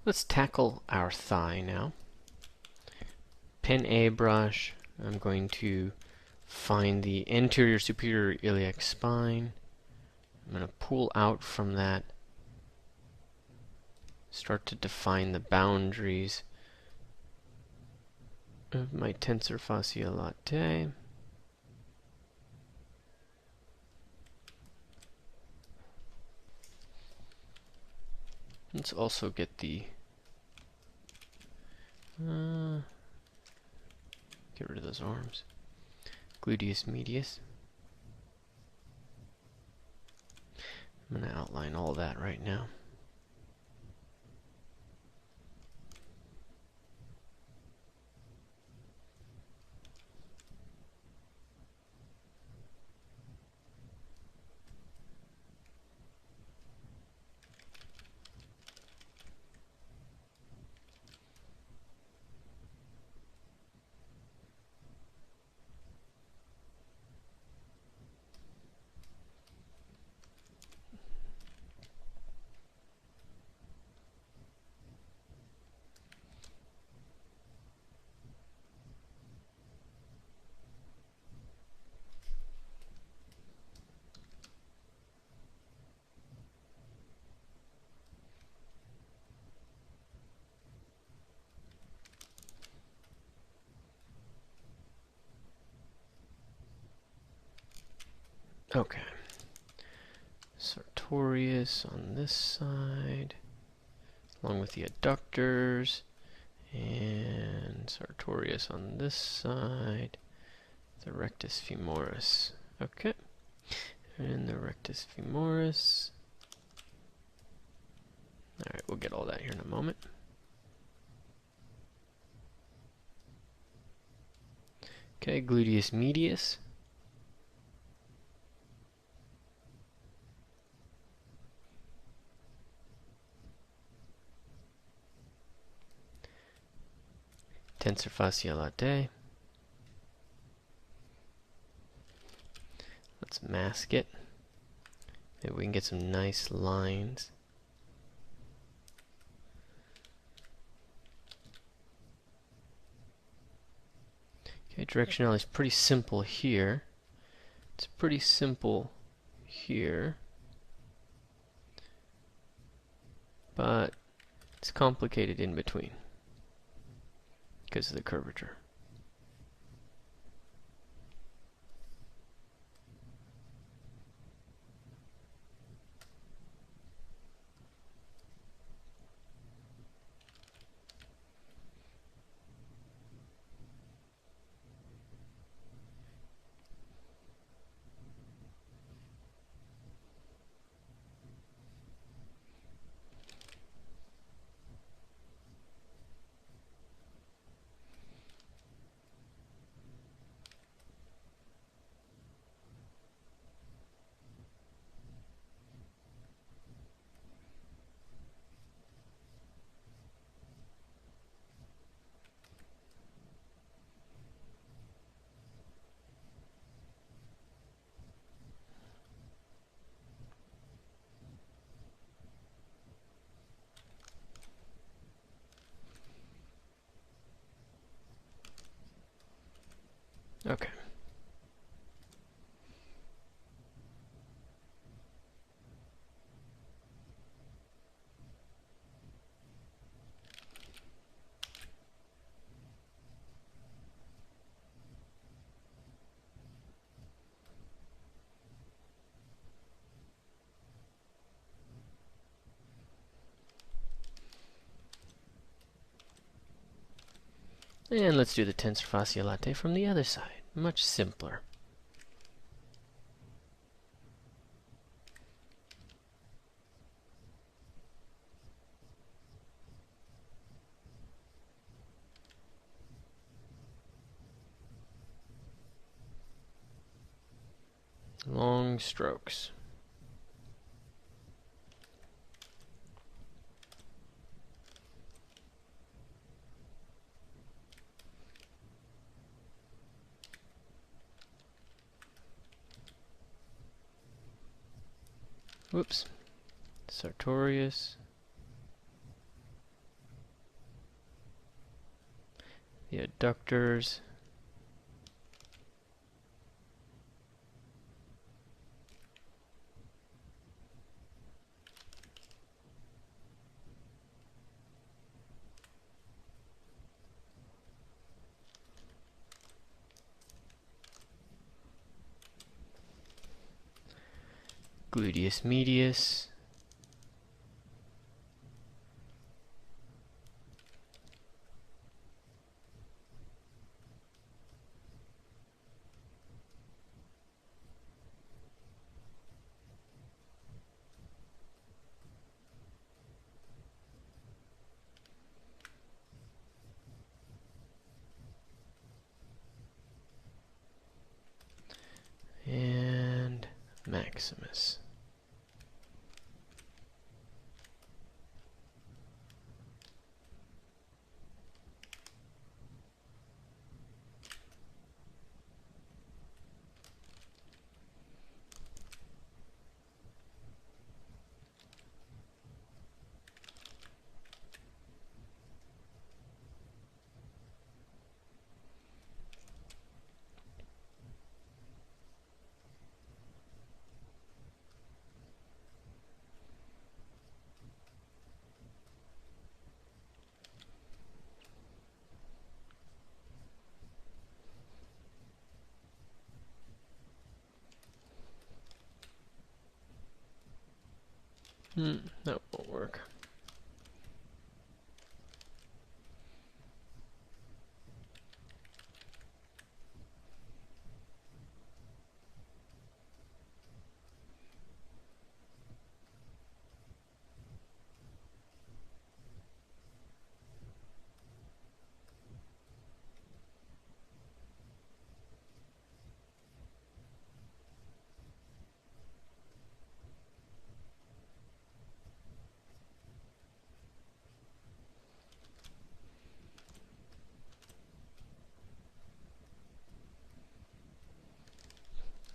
Let's tackle our thigh now. Pen A brush. I'm going to find the anterior superior iliac spine. I'm going to pull out from that. Start to define the boundaries of my tensor fascia latae. Let's also get the get rid of those arms. Gluteus medius. I'm going to outline all that right now. Okay. Sartorius on this side, along with the adductors, and sartorius on this side, the rectus femoris. Okay. And the rectus femoris. Alright, we'll get all that here in a moment. Okay, gluteus medius. Tensor fascia latae. Let's mask it. Maybe we can get some nice lines. Okay, directionality is pretty simple here. It's pretty simple here. But it's complicated in between because of the curvature. Okay. And let's do the tensor fascia latae from the other side. Much simpler. Long strokes. Whoops. Sartorius. the adductors. Gluteus medius. And maximus. That won't work.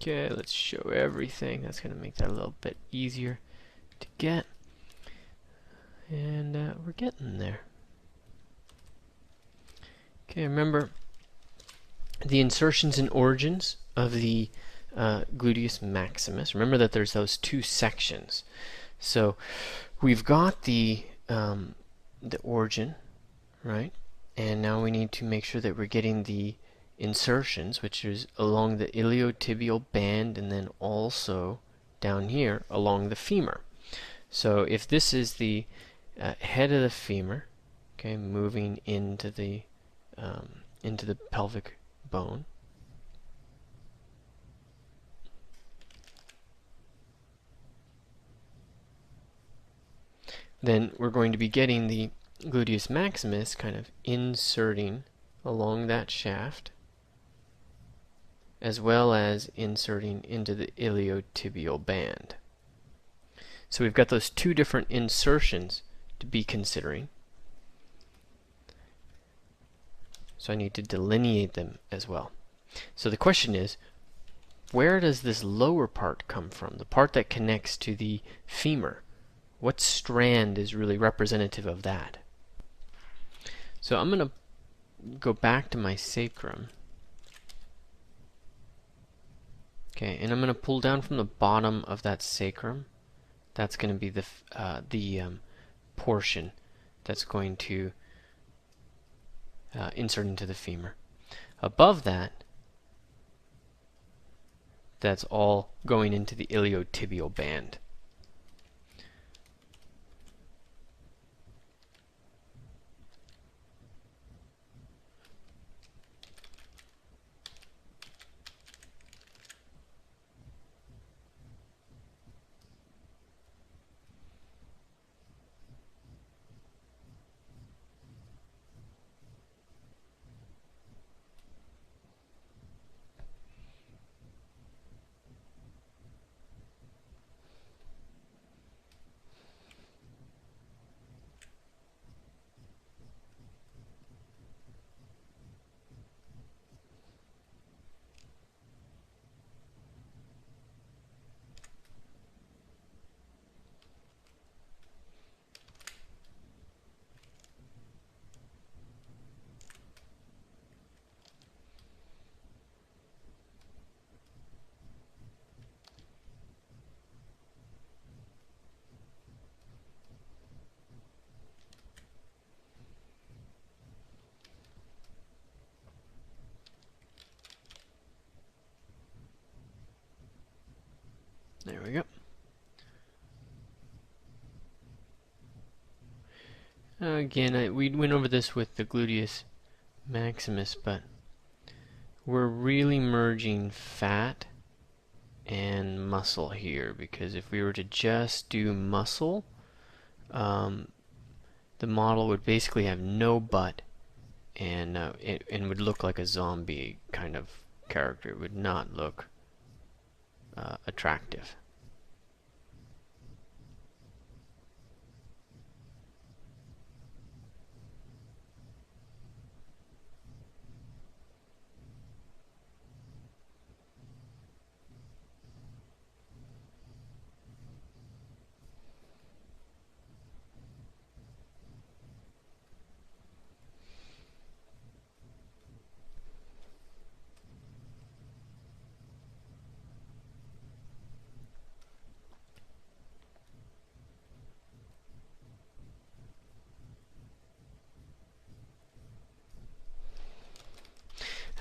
Okay, let's show everything. That's going to make that a little bit easier to get. And we're getting there. Okay, remember the insertions and origins of the gluteus maximus. Remember that there's those two sections. So we've got the origin, right? And now we need to make sure that we're getting the insertions, which is along the iliotibial band and then also down here along the femur. So if this is the head of the femur, okay, moving into the pelvic bone, then we're going to be getting the gluteus maximus kind of inserting along that shaft, as well as inserting into the iliotibial band. So we've got those two different insertions to be considering. So I need to delineate them as well. So the question is, where does this lower part come from? The part that connects to the femur. What strand is really representative of that? So I'm going to go back to my sacrum. Okay, and I'm going to pull down from the bottom of that sacrum. That's going to be the portion that's going to insert into the femur. Above that, that's all going into the iliotibial band. There we go. Again, we went over this with the gluteus maximus, but we're really merging fat and muscle here, because if we were to just do muscle, the model would basically have no butt, and it would look like a zombie kind of character. It would not look attractive.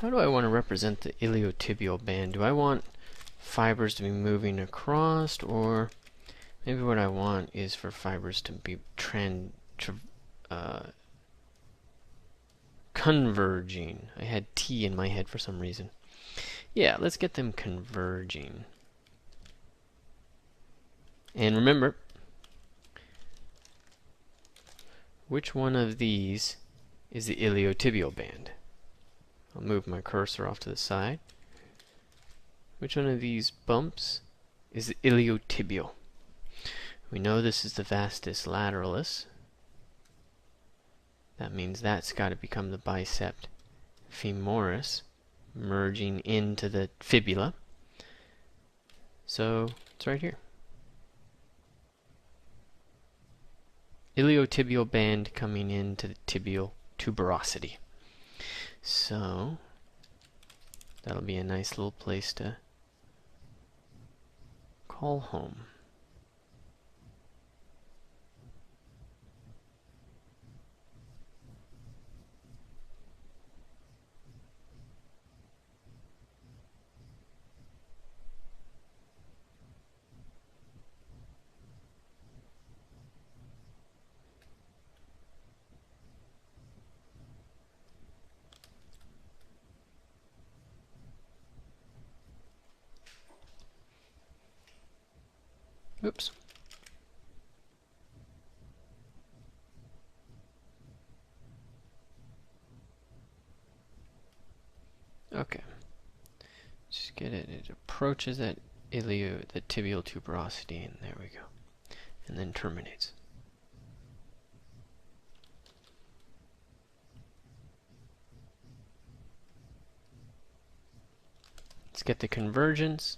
How do I want to represent the iliotibial band? Do I want fibers to be moving across, or maybe what I want is for fibers to be converging? I had T in my head for some reason. Yeah, let's get them converging. And remember, which one of these is the iliotibial band? I'll move my cursor off to the side. Which one of these bumps is the iliotibial? We know this is the vastus lateralis. That means that's got to become the bicep femoris, merging into the fibula. So it's right here. Iliotibial band coming into the tibial tuberosity. So that'll be a nice little place to call home. Oops. Okay. Just get it. It approaches that the tibial tuberosity, and there we go. And then terminates. Let's get the convergence.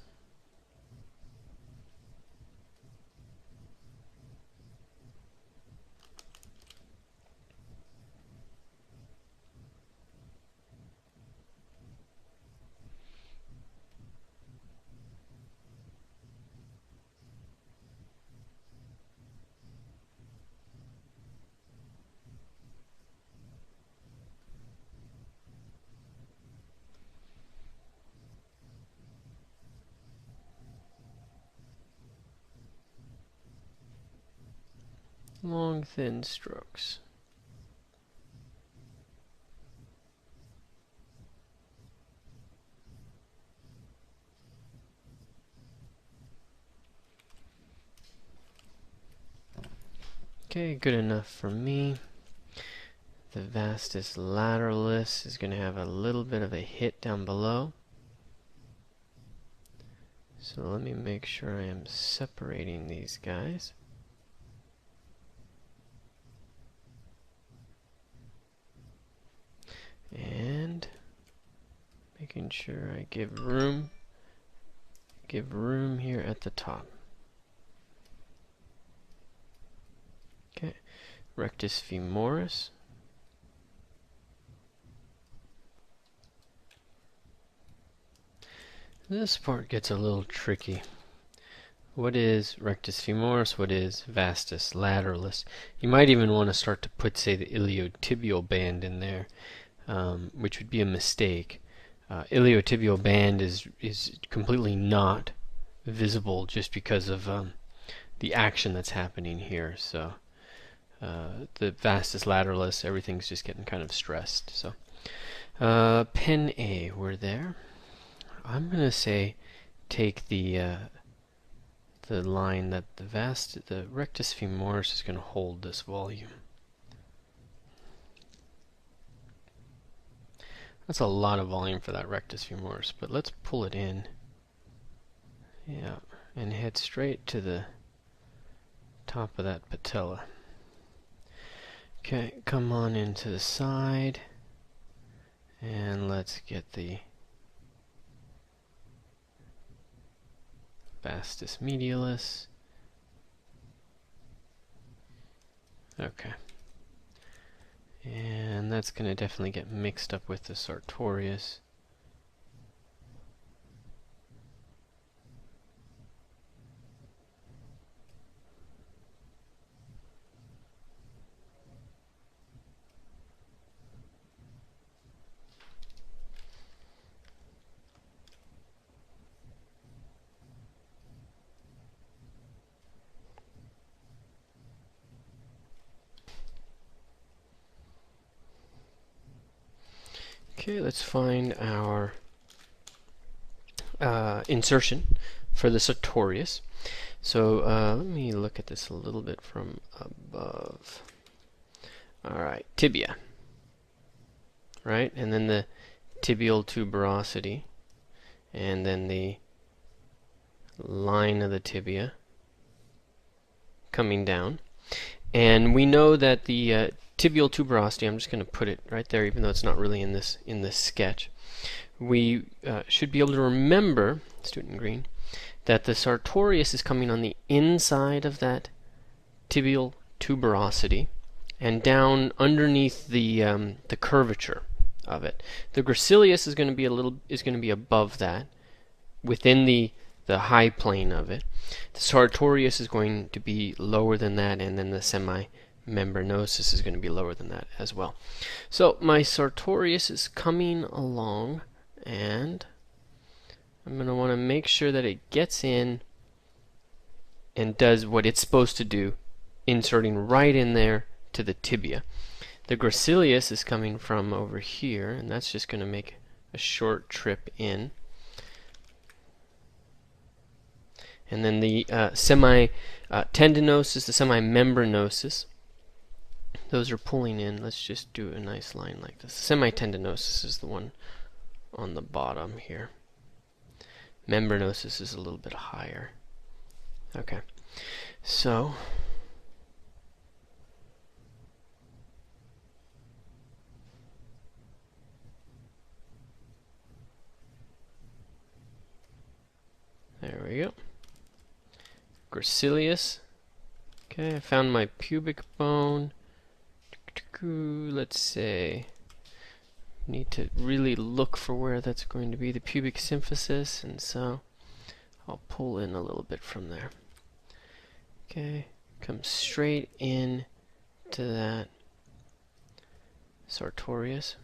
Long, thin strokes. Okay, good enough for me. The vastus lateralis is going to have a little bit of a hit down below. So let me make sure I am separating these guys. And making sure I give room here at the top. Okay, rectus femoris. This part gets a little tricky. What is rectus femoris? What is vastus lateralis? You might even want to start to put, say, the iliotibial band in there, which would be a mistake. Iliotibial band is completely not visible just because of the action that's happening here. So the vastus lateralis, everything's just getting kind of stressed. So pen A, we're there. I'm gonna say take the line that the rectus femoris is going to hold this volume. That's a lot of volume for that rectus femoris, but let's pull it in. Yeah, and head straight to the top of that patella. Okay, come on into the side, and let's get the vastus medialis. Okay. And that's going to definitely get mixed up with the sartorius. Okay, let's find our insertion for the sartorius. So let me look at this a little bit from above. Alright, tibia. Right, and then the tibial tuberosity, and then the line of the tibia coming down. And we know that the tibial tuberosity, I'm just going to put it right there even though it's not really in this sketch. We should be able to remember, student green, that the sartorius is coming on the inside of that tibial tuberosity and down underneath the curvature of it. The gracilis is going to be above that, within the high plane of it. The sartorius is going to be lower than that, and then the semimembranosus is going to be lower than that as well. So my sartorius is coming along, and I'm going to want to make sure that it gets in and does what it's supposed to do, inserting right in there to the tibia. The gracilis is coming from over here, and that's just going to make a short trip in. And then the semi-tendinosus, the semimembranosus, those are pulling in. Let's just do a nice line like this. Semi-tendinosus is the one on the bottom here. Membranosus is a little bit higher. Okay, so there we go. Gracilis. Okay, I found my pubic bone. Let's say, need to really look for where that's going to be, the pubic symphysis, and so I'll pull in a little bit from there. Okay, come straight in to that sartorius.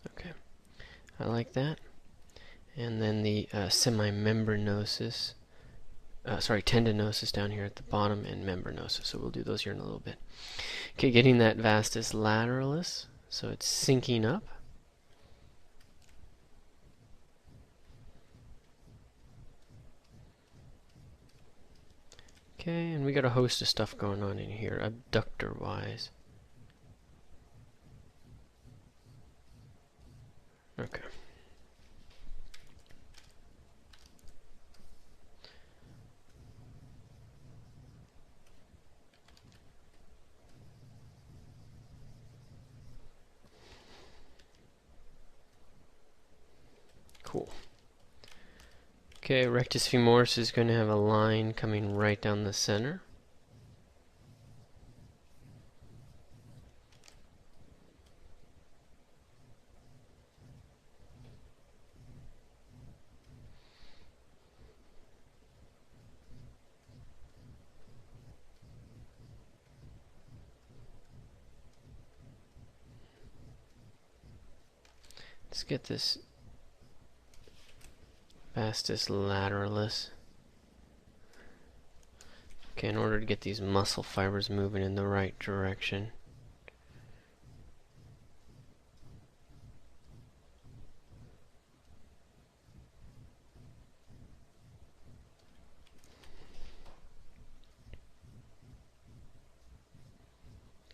Okay, I like that. And then the semimembranosus, tendinosus down here at the bottom, and membranosus. So we'll do those here in a little bit. Okay, getting that vastus lateralis, so it's syncing up. Okay, and we got a host of stuff going on in here, abductor-wise. Okay. Cool. Okay, rectus femoris is going to have a line coming right down the center. Let's get this vastus lateralis. Okay, in order to get these muscle fibers moving in the right direction.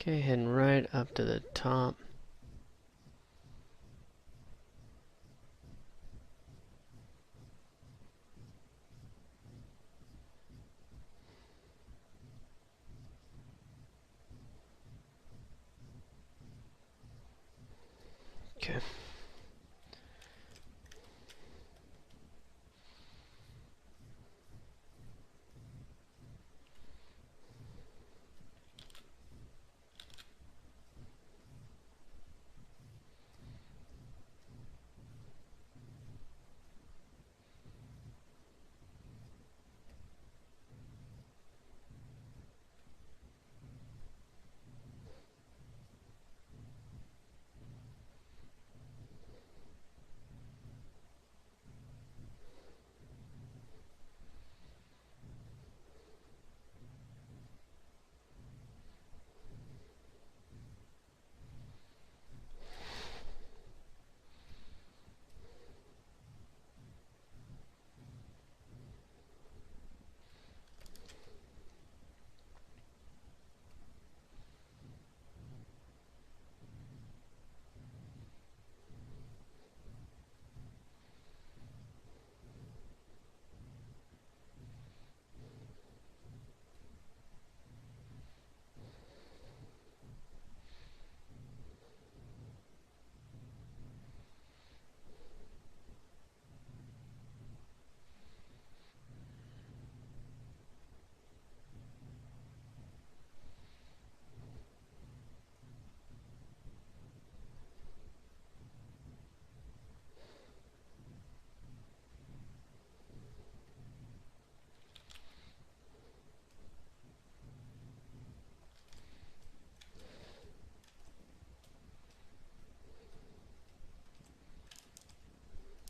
Okay, heading right up to the top. Okay.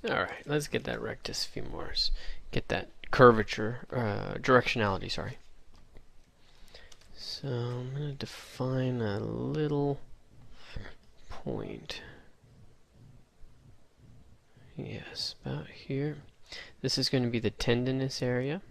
Alright, let's get that rectus femoris. Get that curvature, directionality, sorry. So I'm going to define a little point. Yes, about here. This is going to be the tendinous area.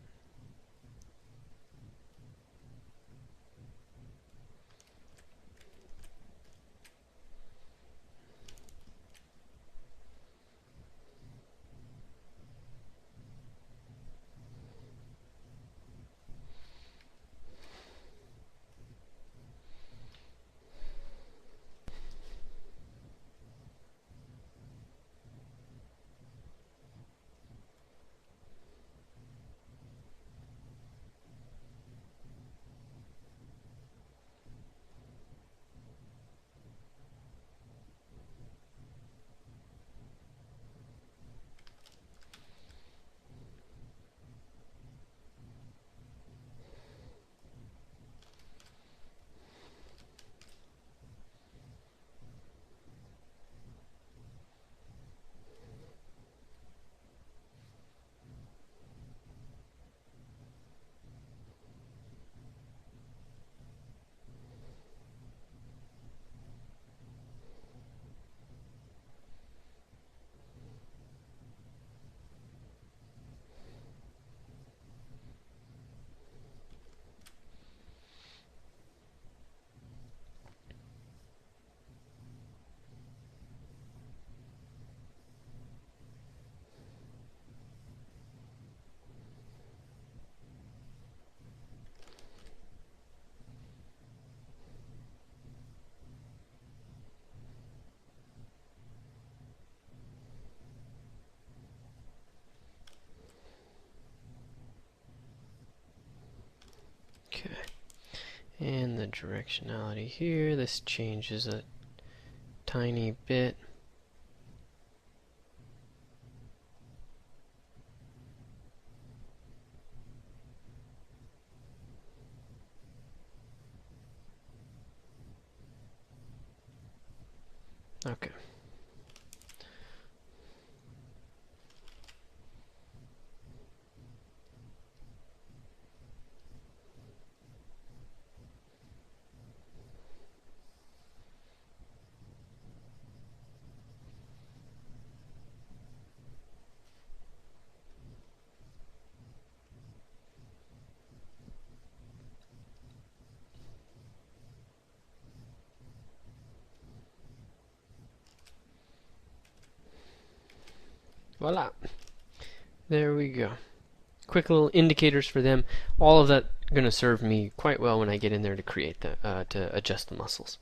Okay. And the directionality here, this changes a tiny bit. Okay. Voila. There we go. Quick little indicators for them. All of that going to serve me quite well when I get in there to create the to adjust the muscles.